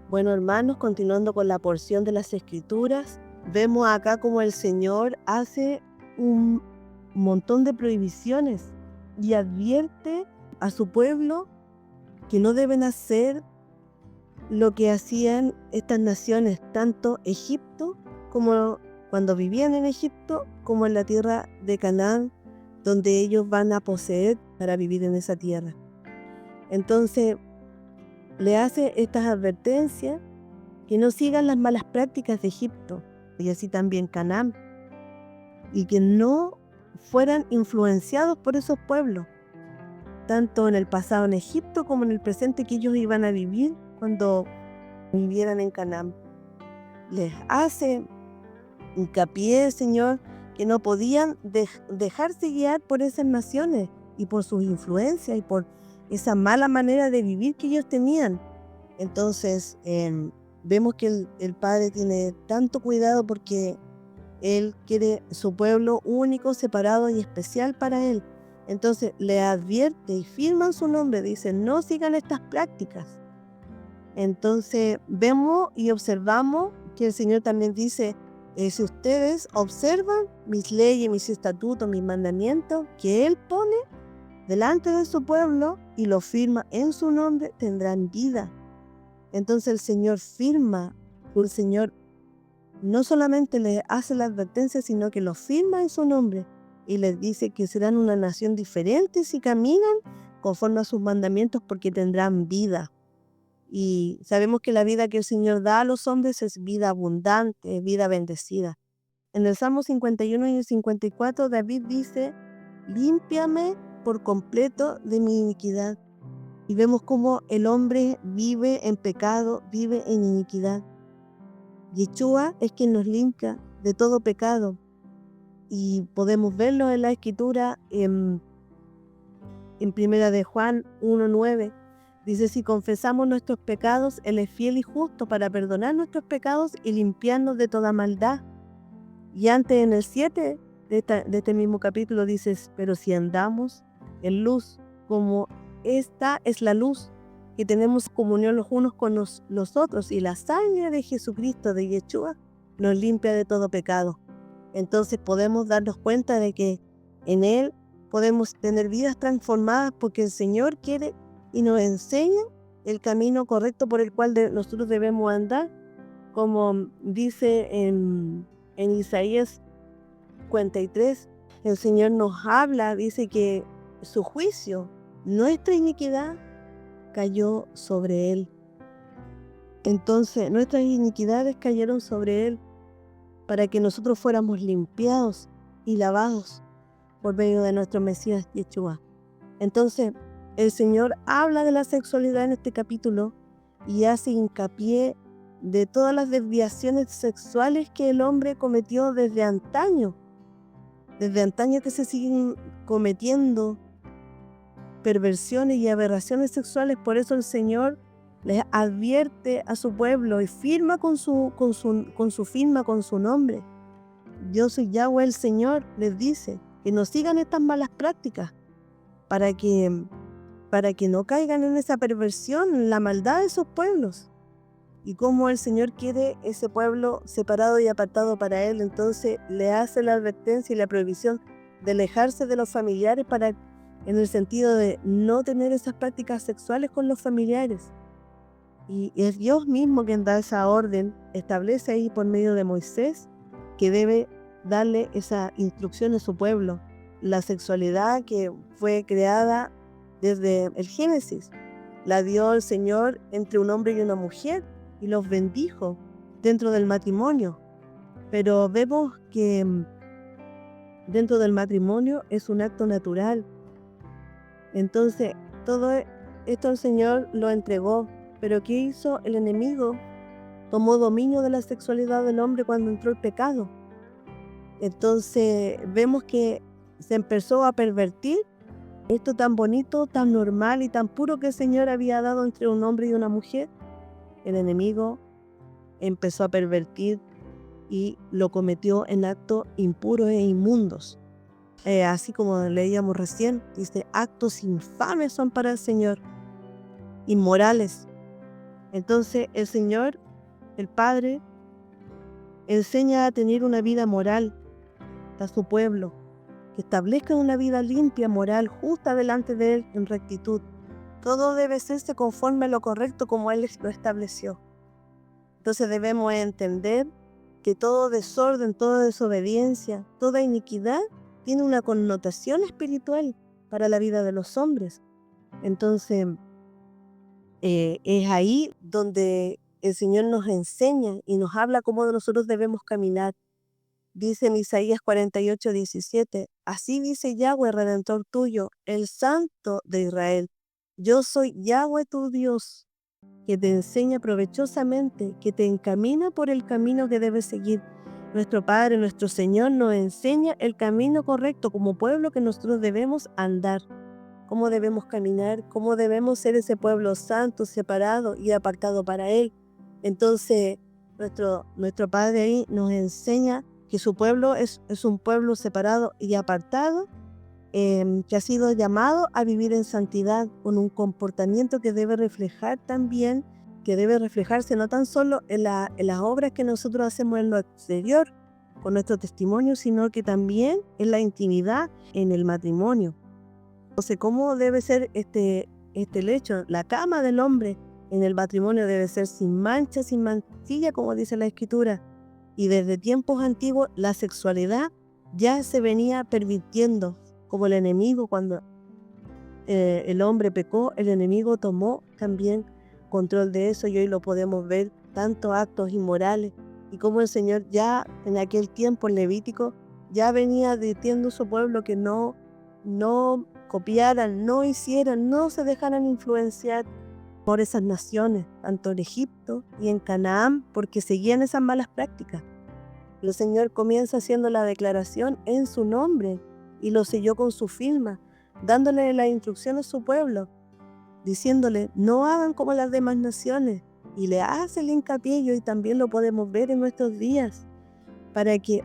Bueno, hermanos, continuando con la porción de las Escrituras, vemos acá como el Señor hace un montón de prohibiciones y advierte a su pueblo que no deben hacer lo que hacían estas naciones, tanto Egipto como cuando vivían en Egipto, como en la tierra de Canaán, donde ellos van a poseer para vivir en esa tierra. Entonces, le hace estas advertencias que no sigan las malas prácticas de Egipto y así también Canaán, y que no fueran influenciados por esos pueblos, tanto en el pasado en Egipto como en el presente que ellos iban a vivir cuando vivieran en Canaán. Les hace hincapié, Señor, que no podían dejarse guiar por esas naciones y por sus influencias y por esa mala manera de vivir que ellos tenían. Entonces, vemos que el Padre tiene tanto cuidado porque Él quiere su pueblo único, separado y especial para Él. Entonces, le advierte y firma en su nombre, dice, no sigan estas prácticas. Entonces, vemos y observamos que el Señor también dice, si ustedes observan mis leyes, mis estatutos, mis mandamientos, que Él pone delante de su pueblo y lo firma en su nombre, tendrán vida. Entonces el Señor firma, el Señor no solamente les hace la advertencia, sino que lo firma en su nombre y les dice que serán una nación diferente si caminan conforme a sus mandamientos porque tendrán vida. Y sabemos que la vida que el Señor da a los hombres es vida abundante, vida bendecida. En el Salmo 51 y el 54, David dice, límpiame por completo de mi iniquidad. Y vemos cómo el hombre vive en pecado, vive en iniquidad. Yeshua es quien nos limpia de todo pecado. Y podemos verlo en la Escritura en Primera de Juan 1:9. Dice, si confesamos nuestros pecados, Él es fiel y justo para perdonar nuestros pecados y limpiarnos de toda maldad. Y antes en el 7 de este mismo capítulo dices, pero si andamos en luz, como esta es la luz, que tenemos comunión los unos con los otros, y la sangre de Jesucristo, de Yeshua, nos limpia de todo pecado. Entonces podemos darnos cuenta de que en Él podemos tener vidas transformadas porque el Señor quiere y nos enseña el camino correcto por el cual nosotros debemos andar, como dice en Isaías 53, el Señor nos habla, dice que su juicio, nuestra iniquidad, cayó sobre Él. Entonces, nuestras iniquidades cayeron sobre Él para que nosotros fuéramos limpiados y lavados por medio de nuestro Mesías Yeshua. Entonces, el Señor habla de la sexualidad en este capítulo y hace hincapié de todas las desviaciones sexuales que el hombre cometió desde antaño que se siguen cometiendo perversiones y aberraciones sexuales. Por eso el Señor les advierte a su pueblo y firma con su firma, con su nombre. Yo soy Yahweh el Señor, les dice, que no sigan estas malas prácticas para que no caigan en esa perversión, en la maldad de esos pueblos. Y como el Señor quiere ese pueblo separado y apartado para Él, entonces le hace la advertencia y la prohibición de alejarse de los familiares en el sentido de no tener esas prácticas sexuales con los familiares. Y es Dios mismo quien da esa orden, establece ahí por medio de Moisés que debe darle esa instrucción a su pueblo. La sexualidad que fue creada desde el Génesis, la dio el Señor entre un hombre y una mujer y los bendijo dentro del matrimonio. Pero vemos que dentro del matrimonio es un acto natural. Entonces, todo esto el Señor lo entregó. Pero ¿qué hizo el enemigo? Tomó dominio de la sexualidad del hombre cuando entró el pecado. Entonces, vemos que se empezó a pervertir esto tan bonito, tan normal y tan puro que el Señor había dado entre un hombre y una mujer. El enemigo empezó a pervertir y lo cometió en actos impuros e inmundos. Así como leíamos recién, dice, actos infames son para el Señor, inmorales. Entonces el Señor, el Padre, enseña a tener una vida moral a su pueblo, que establezcan una vida limpia, moral, justa delante de Él en rectitud. Todo debe hacerse conforme a lo correcto como Él lo estableció. Entonces debemos entender que todo desorden, toda desobediencia, toda iniquidad tiene una connotación espiritual para la vida de los hombres. Entonces es ahí donde el Señor nos enseña y nos habla cómo nosotros debemos caminar. Dice en Isaías 48:17, así dice Yahweh, Redentor tuyo, el Santo de Israel. Yo soy Yahweh tu Dios, que te enseña provechosamente, que te encamina por el camino que debes seguir. Nuestro Padre, nuestro Señor nos enseña el camino correcto como pueblo que nosotros debemos andar, cómo debemos caminar, cómo debemos ser ese pueblo santo, separado y apartado para Él. Entonces, nuestro Padre ahí nos enseña que su pueblo es un pueblo separado y apartado, que ha sido llamado a vivir en santidad, con un comportamiento que debe reflejar también, que debe reflejarse no tan solo en las obras que nosotros hacemos en lo exterior, con nuestro testimonio, sino que también en la intimidad, en el matrimonio. Entonces, ¿cómo debe ser este lecho? La cama del hombre en el matrimonio debe ser sin mancha, sin mancilla, como dice la Escritura. Y desde tiempos antiguos la sexualidad ya se venía pervirtiendo, como el enemigo cuando el hombre pecó, el enemigo tomó también control de eso y hoy lo podemos ver, tantos actos inmorales y como el Señor ya en aquel tiempo en Levítico ya venía advirtiendo a su pueblo que no copiaran, no hicieran, no se dejaran influenciar por esas naciones, tanto en Egipto y en Canaán, porque seguían esas malas prácticas. El Señor comienza haciendo la declaración en su nombre y lo selló con su firma, dándole la instrucción a su pueblo, diciéndole, no hagan como las demás naciones, y le hace el hincapié, y hoy también lo podemos ver en nuestros días, para que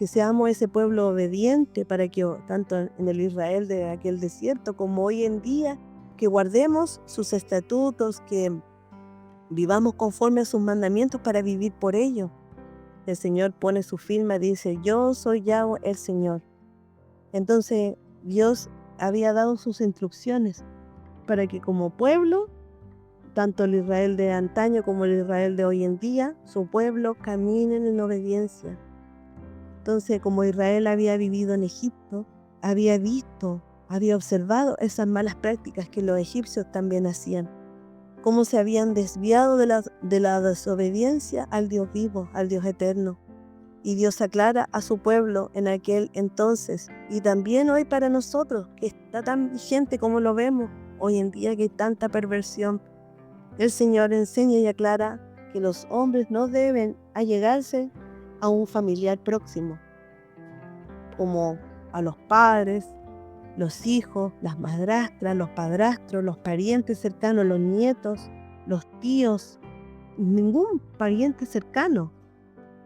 seamos ese pueblo obediente, para que tanto en el Israel de aquel desierto como hoy en día, que guardemos sus estatutos, que vivamos conforme a sus mandamientos para vivir por ellos. El Señor pone su firma, dice, yo soy Yahweh el Señor. Entonces Dios había dado sus instrucciones para que como pueblo, tanto el Israel de antaño como el Israel de hoy en día, su pueblo caminen en obediencia. Entonces, como Israel había vivido en Egipto, había visto, había observado esas malas prácticas que los egipcios también hacían, cómo se habían desviado de la desobediencia al Dios vivo, al Dios eterno. Y Dios aclara a su pueblo en aquel entonces, y también hoy para nosotros, que está tan vigente como lo vemos hoy en día, que hay tanta perversión. El Señor enseña y aclara que los hombres no deben allegarse a un familiar próximo, como a los padres, los hijos, las madrastras, los padrastros, los parientes cercanos, los nietos, los tíos, ningún pariente cercano.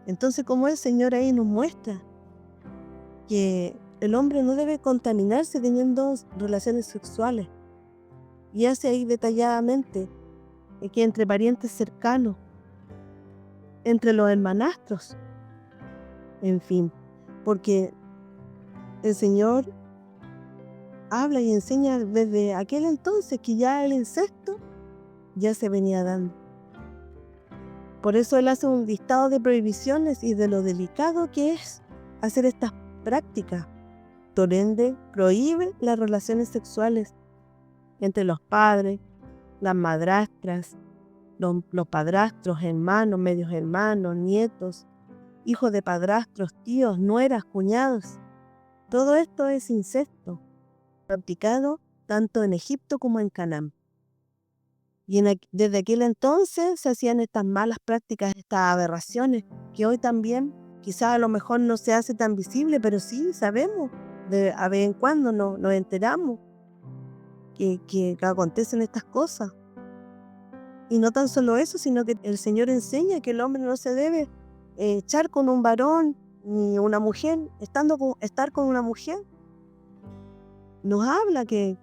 Entonces, como el Señor ahí nos muestra que el hombre no debe contaminarse teniendo relaciones sexuales, y hace ahí detalladamente que entre parientes cercanos, entre los hermanastros, en fin, porque el Señor habla y enseña desde aquel entonces que ya el incesto ya se venía dando. Por eso Él hace un listado de prohibiciones y de lo delicado que es hacer estas prácticas. Por ende, prohíbe las relaciones sexuales entre los padres, las madrastras, los padrastros, hermanos, medios hermanos, nietos, hijos de padrastros, tíos, nueras, cuñados. Todo esto es incesto, practicado tanto en Egipto como en Canaán. Y desde aquel entonces se hacían estas malas prácticas, estas aberraciones, que hoy también quizás a lo mejor no se hace tan visible, pero sí sabemos, a vez en cuando nos enteramos que acontecen estas cosas. Y no tan solo eso, sino que el Señor enseña que el hombre no se debe echar con un varón ni una mujer, estar con una mujer. Nos habla que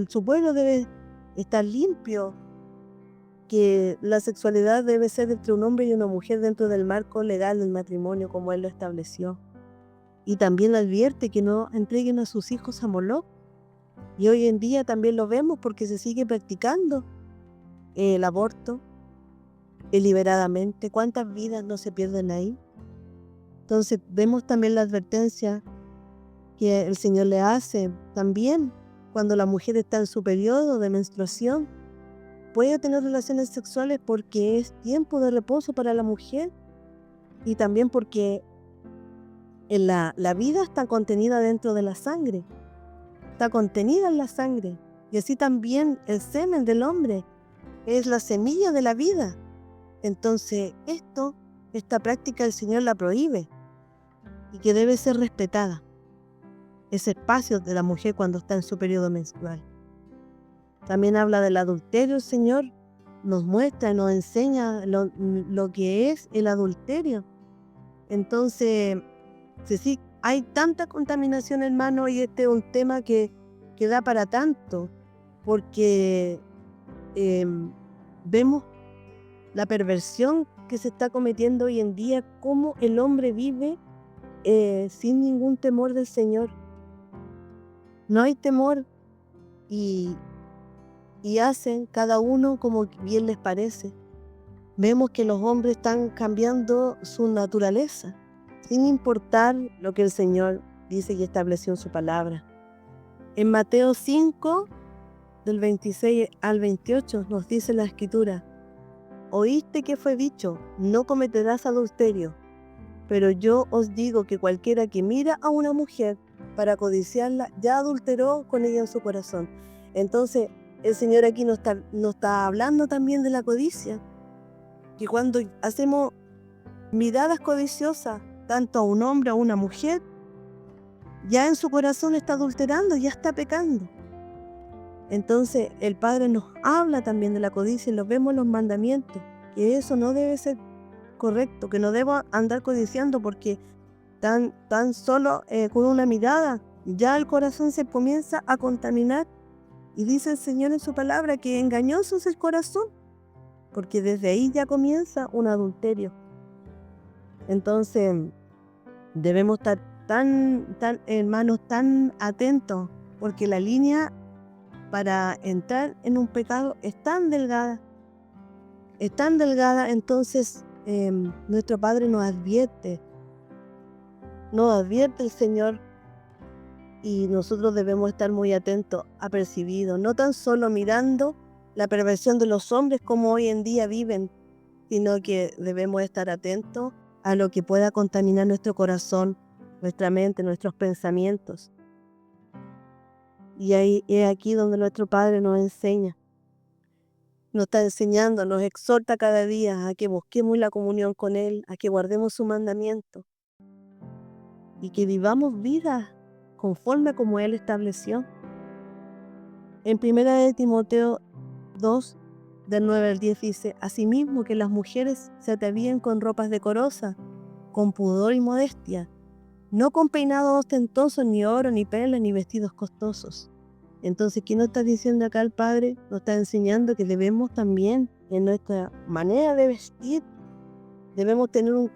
su pueblo debe estar limpio, que la sexualidad debe ser entre un hombre y una mujer dentro del marco legal del matrimonio como Él lo estableció. Y también advierte que no entreguen a sus hijos a Moloc. Y hoy en día también lo vemos porque se sigue practicando el aborto deliberadamente. ¿Cuántas vidas no se pierden ahí? Entonces vemos también la advertencia que el Señor le hace también cuando la mujer está en su periodo de menstruación. Puede tener relaciones sexuales porque es tiempo de reposo para la mujer y también porque la vida está contenida dentro de la sangre, está contenida en la sangre. Y así también el semen del hombre es la semilla de la vida. Entonces esta práctica el Señor la prohíbe y que debe ser respetada. Ese espacio de la mujer cuando está en su periodo menstrual. También habla del adulterio, el Señor nos muestra, nos enseña lo que es el adulterio. Entonces, sí, hay tanta contaminación, hermano, y este es un tema que da para tanto, porque vemos la perversión que se está cometiendo hoy en día, cómo el hombre vive sin ningún temor del Señor. No hay temor y hacen cada uno como bien les parece. Vemos que los hombres están cambiando su naturaleza, sin importar lo que el Señor dice y estableció en su palabra. En Mateo 5, del 26 al 28, nos dice la Escritura: oíste que fue dicho, no cometerás adulterio, pero yo os digo que cualquiera que mira a una mujer para codiciarla, ya adulteró con ella en su corazón. Entonces, el Señor aquí nos está hablando también de la codicia, que cuando hacemos miradas codiciosas, tanto a un hombre o a una mujer, ya en su corazón está adulterando, ya está pecando. Entonces, el Padre nos habla también de la codicia y lo vemos en los mandamientos, que eso no debe ser correcto, que no debo andar codiciando porque tan solo con una mirada, ya el corazón se comienza a contaminar. Y dice el Señor en su palabra que engañoso es el corazón, porque desde ahí ya comienza un adulterio. Entonces debemos estar hermanos, tan atentos, porque la línea para entrar en un pecado es tan delgada. Entonces nuestro Padre nos advierte el Señor. Y nosotros debemos estar muy atentos, apercibidos, no tan solo mirando la perversión de los hombres como hoy en día viven, sino que debemos estar atentos a lo que pueda contaminar nuestro corazón, nuestra mente, nuestros pensamientos. Y ahí es aquí donde nuestro Padre nos enseña, nos está enseñando, nos exhorta cada día a que busquemos la comunión con Él, a que guardemos su mandamiento y que vivamos vidas conforme como Él estableció. En 1 de Timoteo 2, del 9 al 10 dice: asimismo que las mujeres se atavíen con ropas decorosas, con pudor y modestia, no con peinados ostentosos, ni oro, ni perlas, ni vestidos costosos. Entonces, ¿qué nos está diciendo acá el Padre? Nos está enseñando que debemos también, en nuestra manera de vestir, debemos tener un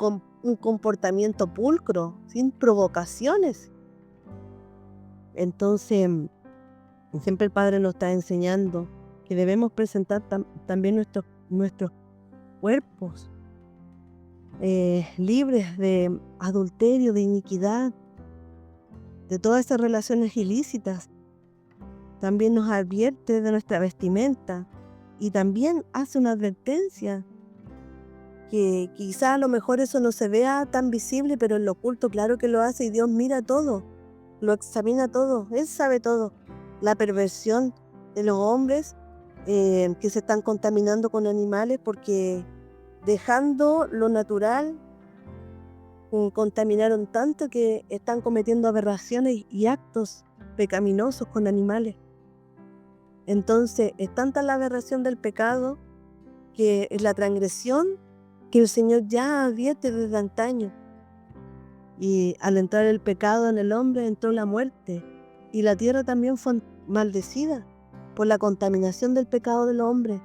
comportamiento pulcro, sin provocaciones. Entonces, siempre el Padre nos está enseñando que debemos presentar también nuestros cuerpos libres de adulterio, de iniquidad, de todas esas relaciones ilícitas. También nos advierte de nuestra vestimenta y también hace una advertencia que quizá a lo mejor eso no se vea tan visible, pero en lo oculto claro que lo hace, y Dios mira todo, lo examina todo, Él sabe todo. La perversión de los hombres que se están contaminando con animales porque dejando lo natural, contaminaron tanto que están cometiendo aberraciones y actos pecaminosos con animales. Entonces es tanta la aberración del pecado que es la transgresión que el Señor ya advierte desde antaño. Y al entrar el pecado en el hombre entró la muerte, y la tierra también fue maldecida por la contaminación del pecado del hombre.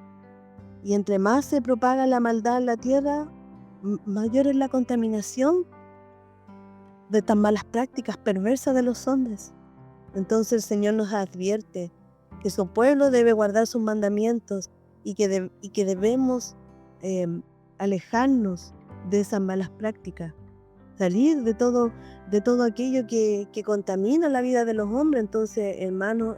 Y entre más se propaga la maldad en la tierra, mayor es la contaminación de tan malas prácticas perversas de los hombres. Entonces el Señor nos advierte que su pueblo debe guardar sus mandamientos y que debemos alejarnos de esas malas prácticas, salir de todo aquello que contamina la vida de los hombres. Entonces, hermano,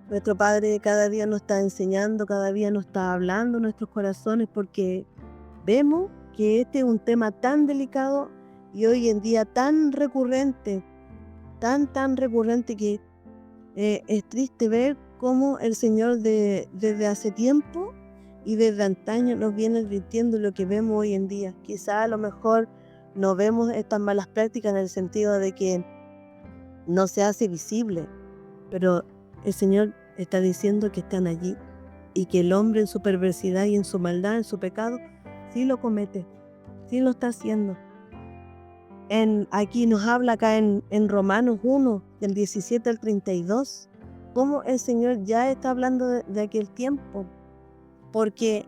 nuestro Padre cada día nos está enseñando, cada día nos está hablando en nuestros corazones, porque vemos que este es un tema tan delicado y hoy en día tan recurrente, tan recurrente, que es triste ver cómo el Señor desde hace tiempo y desde antaño nos viene advirtiendo lo que vemos hoy en día. Quizá a lo mejor no vemos estas malas prácticas en el sentido de que no se hace visible, pero el Señor está diciendo que están allí y que el hombre en su perversidad y en su maldad, en su pecado, sí lo comete, sí lo está haciendo. Aquí nos habla acá en Romanos 1, del 17 al 32, cómo el Señor ya está hablando de aquel tiempo, porque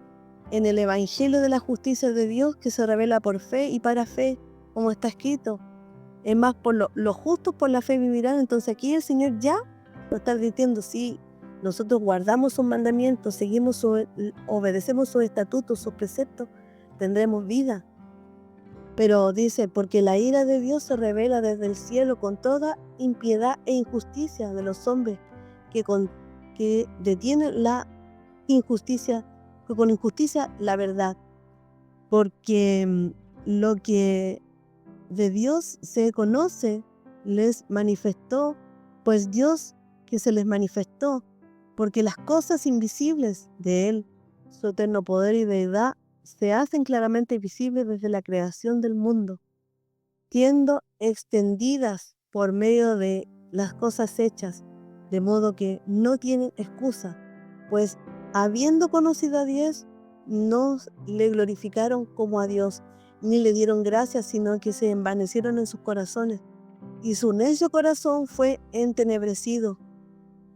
en el Evangelio de la justicia de Dios, que se revela por fe y para fe, como está escrito, es más, por los justos por la fe vivirán. Entonces aquí el Señor ya nos está diciendo, si nosotros guardamos sus mandamientos, obedecemos sus estatutos, sus preceptos, tendremos vida. Pero dice, porque la ira de Dios se revela desde el cielo con toda impiedad e injusticia de los hombres que detienen la injusticia, que con injusticia la verdad. Porque lo que de Dios se conoce les manifestó, pues Dios que se les manifestó, porque las cosas invisibles de Él, su eterno poder y deidad, se hacen claramente visibles desde la creación del mundo, siendo extendidas por medio de las cosas hechas, de modo que no tienen excusa, pues habiendo conocido a Dios, no le glorificaron como a Dios, ni le dieron gracias, sino que se envanecieron en sus corazones, y su necio corazón fue entenebrecido.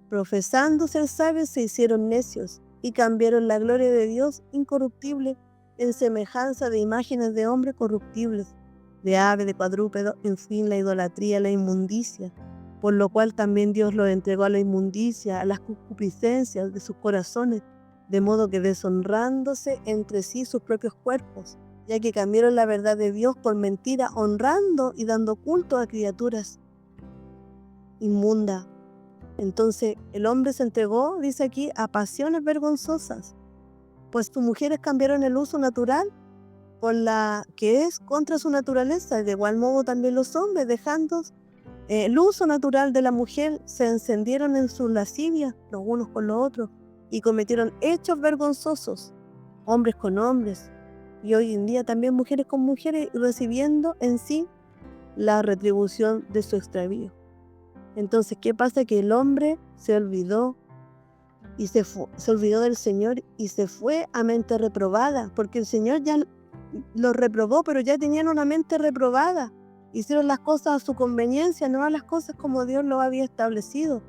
Profesando ser sabios, se hicieron necios, y cambiaron la gloria de Dios incorruptible en semejanza de imágenes de hombres corruptibles, de ave, de cuadrúpedo, en fin, la idolatría, la inmundicia, por lo cual también Dios los entregó a la inmundicia, a las concupiscencias de sus corazones, de modo que deshonrándose entre sí sus propios cuerpos, ya que cambiaron la verdad de Dios por mentira, honrando y dando culto a criaturas inmundas. Entonces el hombre se entregó, dice aquí, a pasiones vergonzosas, pues sus mujeres cambiaron el uso natural por la que es contra su naturaleza, y de igual modo también los hombres, dejando el uso natural de la mujer, se encendieron en sus lascivias los unos con los otros y cometieron hechos vergonzosos, hombres con hombres, y hoy en día también mujeres con mujeres, recibiendo en sí la retribución de su extravío. Entonces, ¿qué pasa? Que el hombre se olvidó y se olvidó del Señor y se fue a mente reprobada, porque el Señor ya los reprobó, pero ya tenían una mente reprobada. Hicieron las cosas a su conveniencia, no a las cosas como Dios lo había establecido,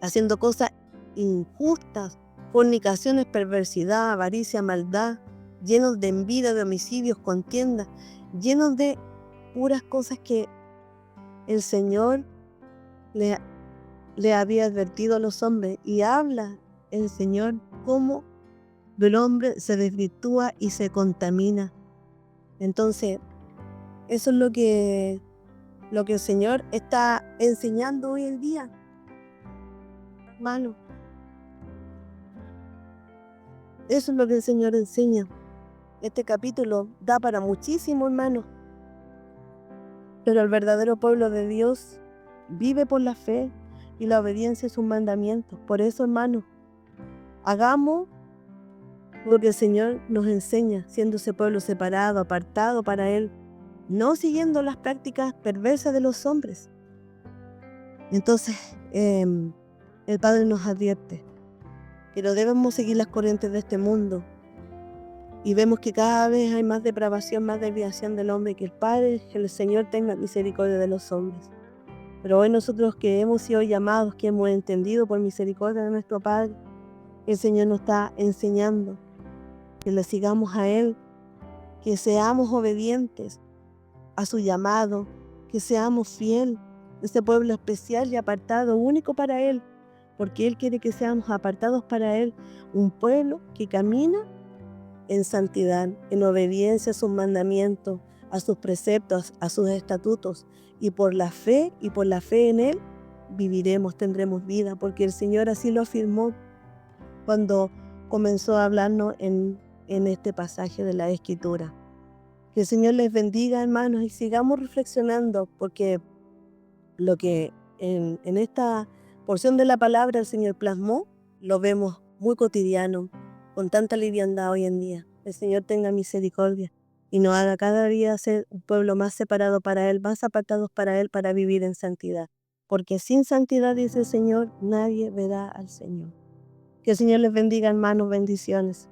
haciendo cosas injustas, fornicaciones, perversidad, avaricia, maldad, llenos de envidia, de homicidios, contiendas, llenos de puras cosas que el Señor le había advertido a los hombres. Y habla el Señor cómo el hombre se desvirtúa y se contamina. Entonces, eso es lo que el Señor está enseñando hoy en día, hermano. Eso es lo que el Señor enseña. Este capítulo da para muchísimo, hermano. Pero el verdadero pueblo de Dios vive por la fe y la obediencia a sus mandamientos. Por eso, hermano, hagamos lo que el Señor nos enseña, siendo ese pueblo separado, apartado para Él, no siguiendo las prácticas perversas de los hombres. Entonces, el Padre nos advierte que no debemos seguir las corrientes de este mundo. Y vemos que cada vez hay más depravación, más desviación del hombre, que el Señor tenga misericordia de los hombres. Pero hoy nosotros que hemos sido llamados, que hemos entendido por misericordia de nuestro Padre, El Señor nos está enseñando que le sigamos a Él, que seamos obedientes a su llamado, que seamos fiel, ese pueblo especial y apartado, único para Él, porque Él quiere que seamos apartados para Él, un pueblo que camina en santidad, en obediencia a sus mandamientos, a sus preceptos, a sus estatutos, y por la fe en Él viviremos, tendremos vida, porque el Señor así lo afirmó cuando comenzó a hablarnos en este pasaje de la Escritura. Que el Señor les bendiga, hermanos, y sigamos reflexionando, porque lo que en esta porción de la palabra el Señor plasmó, lo vemos muy cotidiano, con tanta liviandad hoy en día. El Señor tenga misericordia y nos haga cada día ser un pueblo más separado para Él, más apartados para Él, para vivir en santidad. Porque sin santidad, dice el Señor, nadie verá al Señor. Que el Señor les bendiga, hermanos, bendiciones.